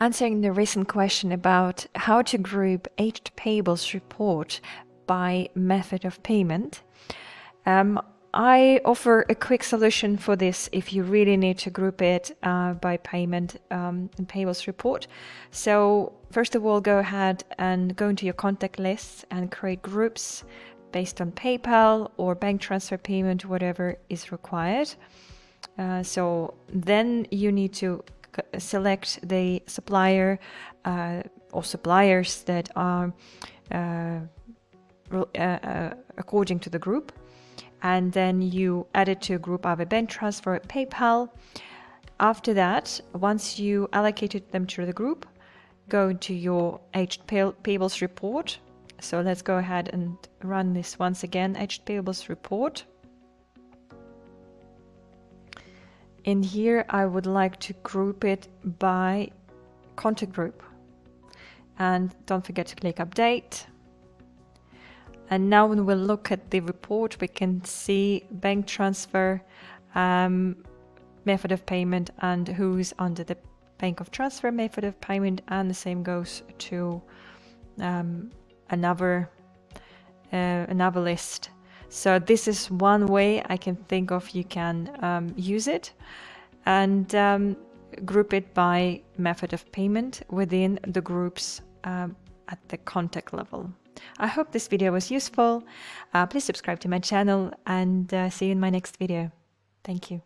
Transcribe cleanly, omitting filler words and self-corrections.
Answering the recent question about how to group Aged Payables report by method of payment, I offer a quick solution for this if you really need to group it by payment and payables report. So first of all, go ahead and go into your contact lists and create groups based on PayPal or bank transfer payment, whatever is required. So then you need to select the supplier or suppliers that are according to the group, and then you add it to a group of a bank transfer at PayPal. After that, once you allocated them to the group, go to your Aged Payables report. So let's go ahead and run this once again, Aged Payables report. In here, I would like to group it by contact group. And don't forget to click update. And now when we look at the report, we can see bank transfer, method of payment, and who's under the bank of transfer method of payment, and the same goes to another list. So this is one way I can think of you can use it, and group it by method of payment within the groups at the contact level. I hope this video was useful. Please subscribe to my channel and see you in my next video. Thank you.